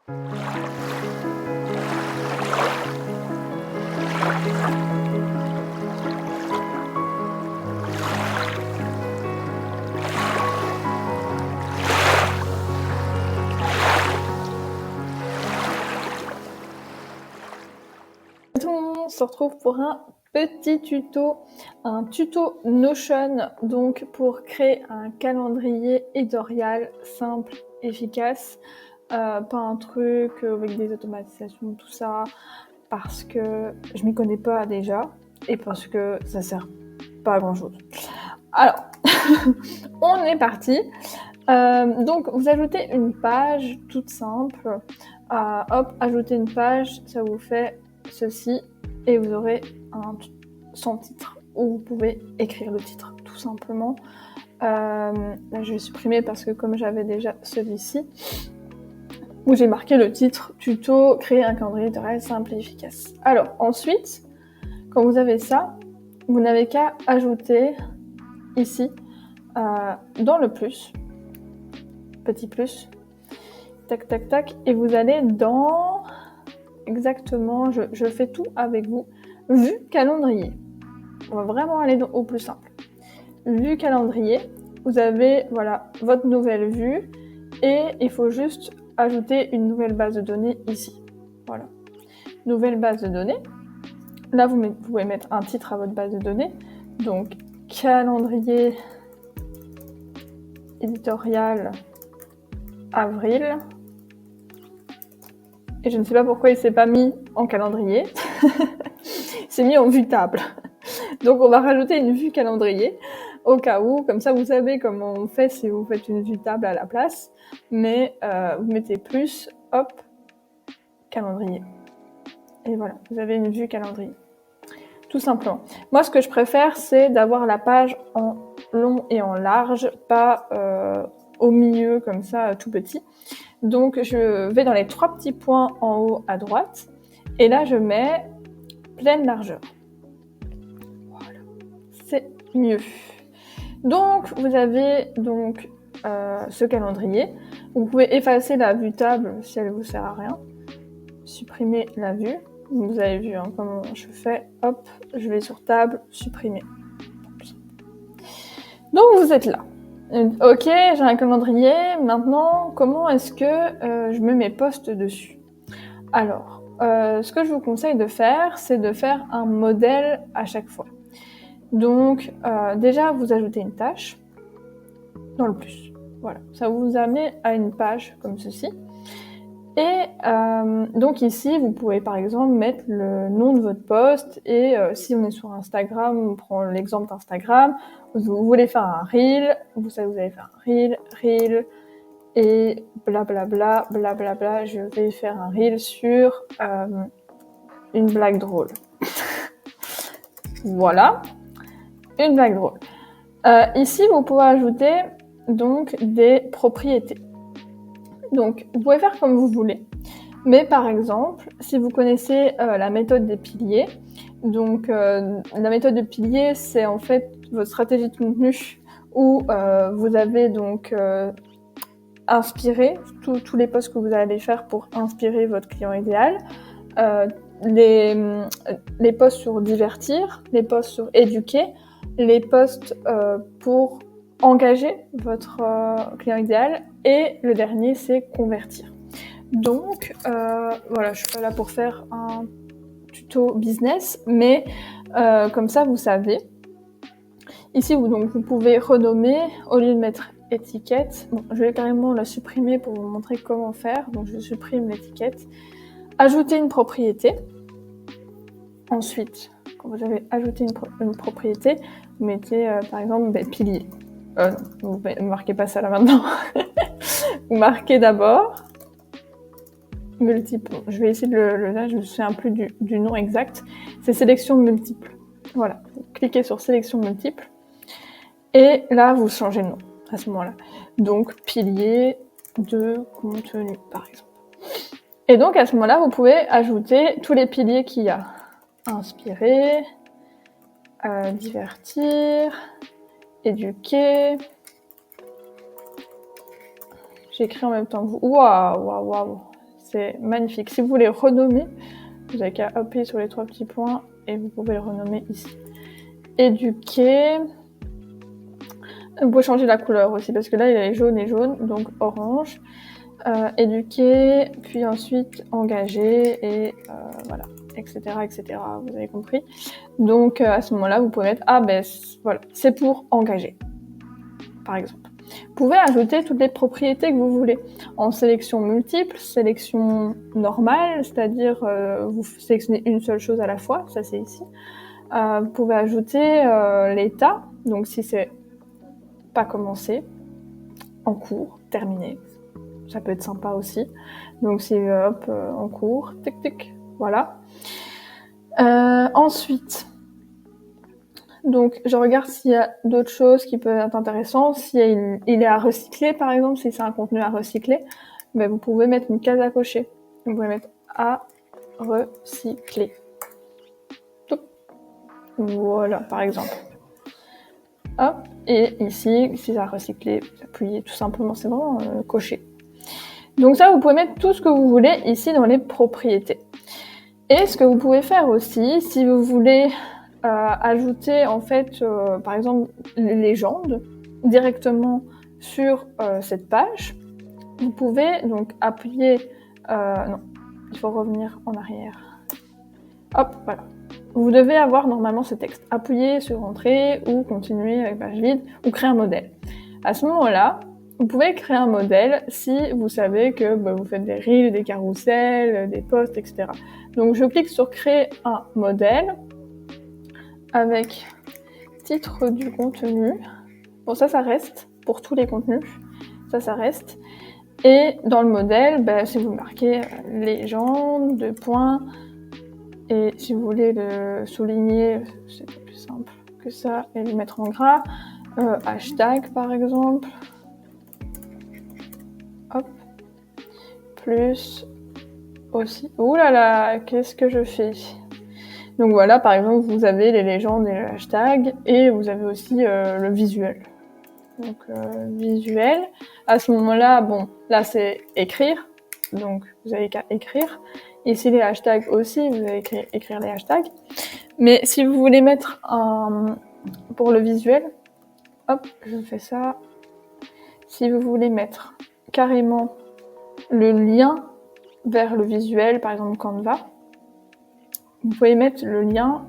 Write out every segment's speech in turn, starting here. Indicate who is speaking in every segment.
Speaker 1: On se retrouve pour un petit tuto, un tuto Notion, donc pour créer un calendrier éditorial simple, efficace, pas un truc avec des automatisations, tout ça, parce que je m'y connais pas déjà et parce que ça sert pas à grand chose. Alors, on est parti. Donc, vous ajoutez une page toute simple. Hop, ajouter une page, ça vous fait ceci et vous aurez son titre où vous pouvez écrire le titre tout simplement. Là, je vais supprimer parce que comme j'avais déjà celui-ci où j'ai marqué le titre tuto créer un calendrier éditorial simple et efficace. Alors ensuite, quand vous avez ça, vous n'avez qu'à ajouter ici dans le plus, petit plus, tac tac tac, et vous allez dans exactement, je fais tout avec vous, vue calendrier. On va vraiment aller au plus simple. Vue calendrier, vous avez voilà votre nouvelle vue et il faut juste ajouter une nouvelle base de données ici. Voilà, nouvelle base de données. Là, vous pouvez mettre un titre à votre base de données. Donc, calendrier éditorial avril. Et je ne sais pas pourquoi il s'est pas mis en calendrier. Il s'est mis en vue table. Donc, on va rajouter une vue calendrier au cas où. Comme ça, vous savez comment on fait si vous faites une vue table à la place. Mais vous mettez plus, hop, calendrier. Et voilà, vous avez une vue calendrier. Tout simplement. Moi, ce que je préfère, c'est d'avoir la page en long et en large, pas au milieu comme ça, tout petit. Donc, je vais dans les 3 petits points en haut à droite. Et là, je mets pleine largeur. Voilà, c'est mieux. Donc, vous avez donc ce calendrier. Vous pouvez effacer la vue table si elle ne vous sert à rien. Supprimer la vue. Vous avez vu comment je fais. Hop, je vais sur table, supprimer. Donc, vous êtes là. Ok, j'ai un calendrier. Maintenant, comment est-ce que je mets mes posts dessus? Alors, ce que je vous conseille de faire, c'est de faire un modèle à chaque fois. Donc, déjà, vous ajoutez une tâche dans le plus. Voilà, ça vous amène à une page comme ceci. Et donc ici, vous pouvez par exemple mettre le nom de votre post et si on est sur Instagram, on prend l'exemple d'Instagram, vous voulez faire un reel, vous savez vous allez faire un reel et blablabla, blablabla, je vais faire un reel sur une blague drôle. Voilà, une blague drôle. Ici, vous pouvez ajouter donc des propriétés. Donc, vous pouvez faire comme vous voulez. Mais par exemple, si vous connaissez la méthode des piliers, donc la méthode des piliers, c'est en fait votre stratégie de contenu où vous avez donc inspiré tous les posts que vous allez faire pour inspirer votre client idéal, les posts sur divertir, les posts sur éduquer, les posts pour engager votre client idéal et le dernier, c'est convertir. Donc, voilà, je suis pas là pour faire un tuto business, mais comme ça, vous savez. Ici, vous pouvez renommer, au lieu de mettre étiquette, bon, je vais carrément la supprimer pour vous montrer comment faire. Donc, je supprime l'étiquette. Ajouter une propriété. Ensuite, quand vous avez ajouté une propriété, vous mettez, par exemple, pilier. Vous ne marquez pas ça là maintenant. Vous marquez d'abord multiple. Je vais essayer de là, je me souviens plus du nom exact. C'est sélection multiple. Voilà. Vous cliquez sur sélection multiple. Et là, vous changez le nom à ce moment-là. Donc, pilier de contenu, par exemple. Et donc, à ce moment-là, vous pouvez ajouter tous les piliers qu'il y a. Inspirer, divertir, éduquer. J'écris en même temps que vous. Waouh. C'est magnifique. Si vous voulez renommer, vous avez qu'à appuyer sur les 3 petits points et vous pouvez le renommer ici. Éduquer. Vous pouvez changer la couleur aussi parce que là il est jaune et jaune, donc orange. Éduquer, puis ensuite engager et voilà, etc., etc. Vous avez compris. Donc à ce moment-là, vous pouvez mettre voilà, c'est pour engager, par exemple. Vous pouvez ajouter toutes les propriétés que vous voulez en sélection multiple, sélection normale, c'est-à-dire vous sélectionnez une seule chose à la fois, ça c'est ici. Vous pouvez ajouter l'état, donc si c'est pas commencé, en cours, terminé. Ça peut être sympa aussi. Donc c'est en cours, tic tic, voilà. Ensuite, donc je regarde s'il y a d'autres choses qui peuvent être intéressantes. Si il est à recycler par exemple, si c'est un contenu à recycler, ben, vous pouvez mettre une case à cocher. Vous pouvez mettre à recycler. Voilà, par exemple. Hop, et ici, si c'est à recycler, vous appuyez tout simplement, c'est vraiment coché. Donc ça, vous pouvez mettre tout ce que vous voulez ici dans les propriétés. Et ce que vous pouvez faire aussi, si vous voulez ajouter en fait, par exemple, les légendes directement sur cette page, vous pouvez donc appuyer... non, il faut revenir en arrière. Hop, voilà. Vous devez avoir normalement ce texte. Appuyez sur Entrée ou continuer avec page vide ou créer un modèle. À ce moment-là, vous pouvez créer un modèle si vous savez que vous faites des reels, des carousels, des posts, etc. Donc je clique sur créer un modèle avec titre du contenu. Bon, ça reste pour tous les contenus. Ça reste. Et dans le modèle, si vous marquez légende, 2 points, et si vous voulez le souligner, c'est plus simple que ça, et le mettre en gras, hashtag par exemple. Hop. Plus aussi. Ouh là là, qu'est-ce que je fais? Donc voilà, par exemple, vous avez les légendes et le hashtag, et vous avez aussi le visuel. Donc visuel. À ce moment-là, bon, là c'est écrire, donc vous avez qu'à écrire. Ici les hashtags aussi, vous avez qu'à écrire les hashtags. Mais si vous voulez mettre pour le visuel, hop, je fais ça. Si vous voulez mettre carrément le lien vers le visuel, par exemple Canva, vous pouvez mettre le lien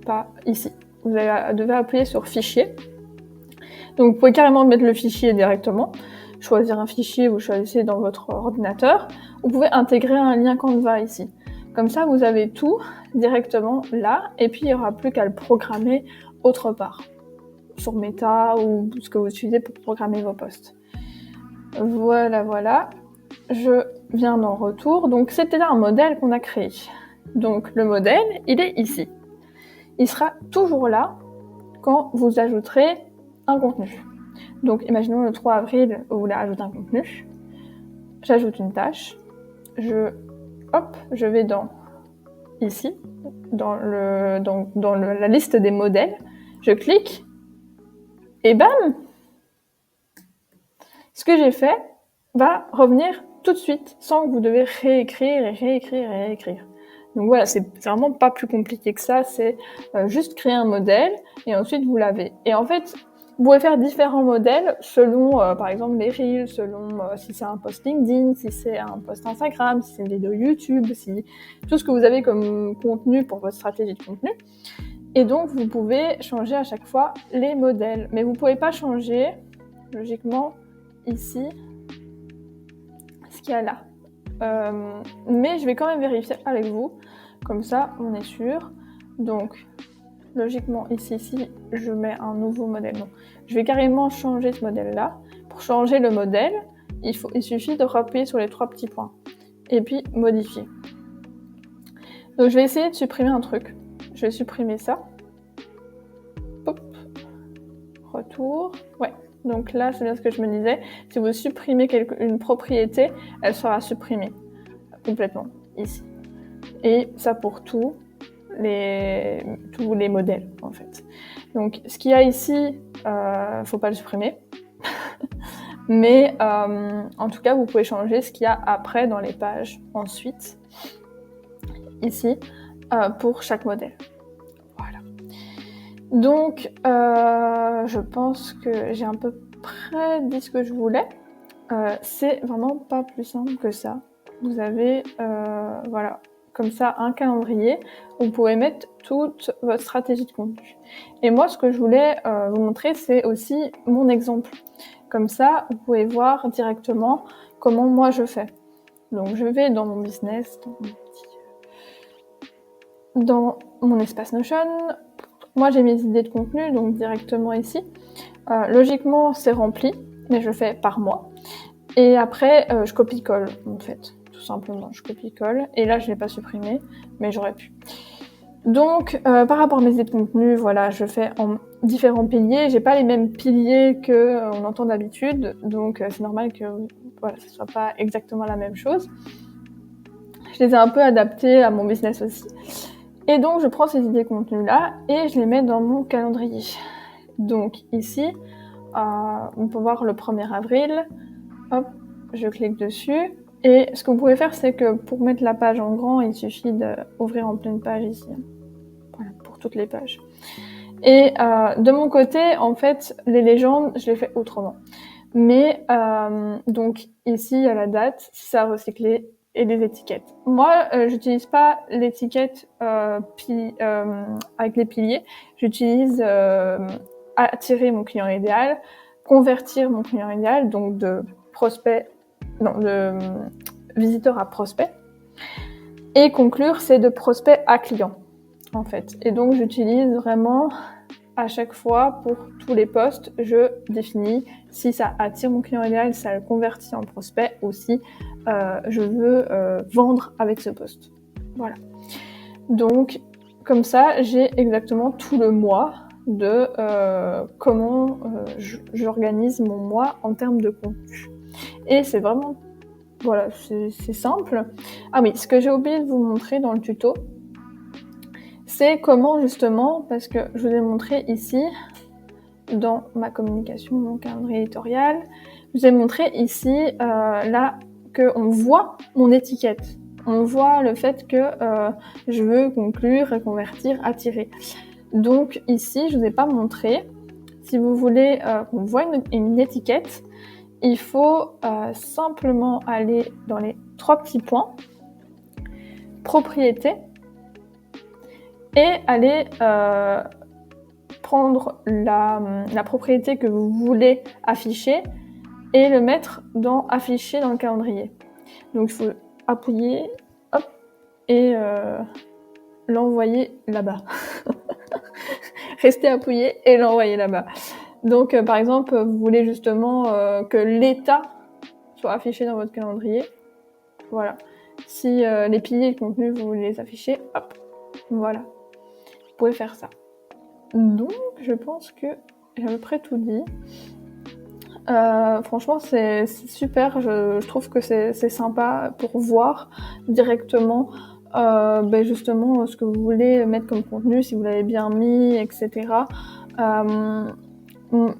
Speaker 1: pas ici. Vous devez appuyer sur Fichier. Donc vous pouvez carrément mettre le fichier directement, choisir un fichier, vous choisissez dans votre ordinateur. Vous pouvez intégrer un lien Canva ici. Comme ça, vous avez tout directement là, et puis il n'y aura plus qu'à le programmer autre part, sur Meta ou ce que vous utilisez pour programmer vos posts. Voilà, voilà. Je viens d'en retour. Donc c'était là un modèle qu'on a créé. Donc le modèle, il est ici. Il sera toujours là quand vous ajouterez un contenu. Donc imaginons le 3 avril, vous voulez ajouter un contenu. J'ajoute une tâche. Je vais ici, dans la liste des modèles. Je clique et bam! Ce que j'ai fait va revenir tout de suite sans que vous devez réécrire. Donc voilà, c'est vraiment pas plus compliqué que ça, c'est juste créer un modèle et ensuite vous l'avez. Et en fait, vous pouvez faire différents modèles selon, par exemple, les reels, selon si c'est un post LinkedIn, si c'est un post Instagram, si c'est une vidéo YouTube, si tout ce que vous avez comme contenu pour votre stratégie de contenu. Et donc, vous pouvez changer à chaque fois les modèles. Mais vous pouvez pas changer, logiquement, ici, ce qu'il y a là. Mais je vais quand même vérifier avec vous, comme ça on est sûr. Donc logiquement ici je mets un nouveau modèle. Non, je vais carrément changer ce modèle là. Pour changer le modèle, il suffit de appuyer sur les 3 petits points et puis modifier. Donc je vais essayer de supprimer un truc. Je vais supprimer ça. Hop. Retour. Ouais. Donc là, c'est bien ce que je me disais. Si vous supprimez une propriété, elle sera supprimée complètement ici. Et ça pour tous les modèles en fait. Donc ce qu'il y a ici, faut pas le supprimer. Mais en tout cas, vous pouvez changer ce qu'il y a après dans les pages ensuite, ici, pour chaque modèle. Voilà. Donc, je pense que j'ai à peu près dit ce que je voulais. C'est vraiment pas plus simple que ça. Vous avez, voilà, comme ça, un calendrier où vous pouvez mettre toute votre stratégie de contenu. Et moi, ce que je voulais vous montrer, c'est aussi mon exemple. Comme ça, vous pouvez voir directement comment moi je fais. Donc, je vais dans mon business, dans mon espace Notion. Moi, j'ai mes idées de contenu, donc directement ici. Logiquement, c'est rempli, mais je fais par mois. Et après, je copie-colle, en fait. Tout simplement, je copie-colle. Et là, je l'ai pas supprimé, mais j'aurais pu. Donc, par rapport à mes idées de contenu, voilà, je fais en différents piliers. J'ai pas les mêmes piliers que on entend d'habitude, donc c'est normal que voilà, ce soit pas exactement la même chose. Je les ai un peu adaptés à mon business aussi. Et donc, je prends ces idées de contenu-là et je les mets dans mon calendrier. Donc, ici, on peut voir le 1er avril. Hop, je clique dessus. Et ce que vous pouvez faire, c'est que pour mettre la page en grand, il suffit d'ouvrir en pleine page ici. Voilà, pour toutes les pages. Et de mon côté, en fait, les légendes, je les fais autrement. Mais donc ici, il y a la date, si ça a recyclé, et les étiquettes. Moi, j'utilise pas l'étiquette avec les piliers. J'utilise attirer mon client idéal, convertir mon client idéal, donc de visiteur à prospect. Et conclure, c'est de prospect à client, en fait. Et donc, j'utilise vraiment à chaque fois, pour tous les posts, je définis si ça attire mon client idéal, si ça le convertit en prospect, ou si je veux vendre avec ce post. Voilà. Donc, comme ça, j'ai exactement tout le mois de comment j'organise mon mois en termes de contenu. Et c'est vraiment, voilà, c'est simple. Ah oui, ce que j'ai oublié de vous montrer dans le tuto, c'est comment justement, parce que je vous ai montré ici, dans ma communication, mon calendrier éditorial, je vous ai montré ici, là, qu'on voit mon étiquette. On voit le fait que je veux conclure, reconvertir, attirer. Donc ici, je ne vous ai pas montré. Si vous voulez qu'on voit une étiquette, il faut simplement aller dans les 3 petits points, propriété, et aller prendre la propriété que vous voulez afficher et le mettre dans afficher dans le calendrier. Donc il faut appuyer, hop, et l'envoyer là-bas. Restez appuyé et l'envoyer là-bas. Donc par exemple, vous voulez justement que l'état soit affiché dans votre calendrier. Voilà. Si les piliers de contenu, vous voulez les afficher, hop, voilà. Vous pouvez faire ça. Donc, je pense que j'ai à peu près tout dit. Franchement, c'est super. Je trouve que c'est sympa pour voir directement justement ce que vous voulez mettre comme contenu, si vous l'avez bien mis, etc.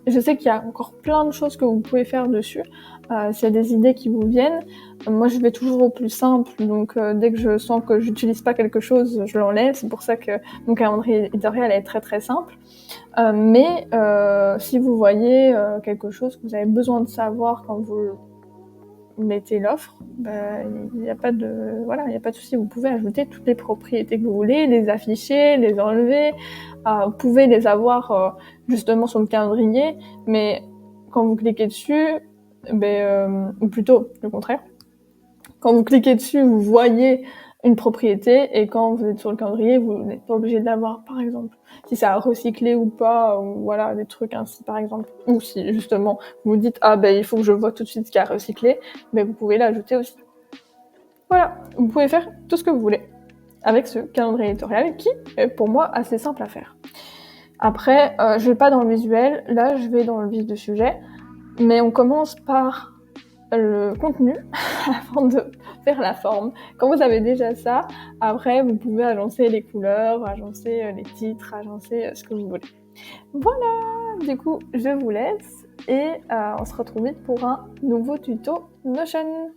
Speaker 1: Je sais qu'il y a encore plein de choses que vous pouvez faire dessus. S'il y a des idées qui vous viennent, moi je vais toujours au plus simple, donc dès que je sens que j'utilise pas quelque chose, je l'enlève. C'est pour ça que mon calendrier éditorial est très très simple. Mais si vous voyez quelque chose que vous avez besoin de savoir quand vous mettez l'offre, il n'y a pas de souci. Vous pouvez ajouter toutes les propriétés que vous voulez, les afficher, les enlever. Vous pouvez les avoir justement sur le calendrier, mais quand vous cliquez dessus, ou plutôt le contraire, quand vous cliquez dessus, vous voyez une propriété, et quand vous êtes sur le calendrier, vous n'êtes pas obligé de l'avoir, par exemple. Si ça a recyclé ou pas, ou voilà, des trucs ainsi, par exemple. Ou si, justement, vous dites, il faut que je vois tout de suite ce qui a recyclé, vous pouvez l'ajouter aussi. Voilà, vous pouvez faire tout ce que vous voulez avec ce calendrier éditorial qui est, pour moi, assez simple à faire. Après, je vais pas dans le visuel, là, je vais dans le vif du sujet, mais on commence par le contenu avant de faire la forme. Quand vous avez déjà ça, après vous pouvez agencer les couleurs, agencer les titres, agencer ce que vous voulez. Voilà, du coup je vous laisse et on se retrouve vite pour un nouveau tuto Notion.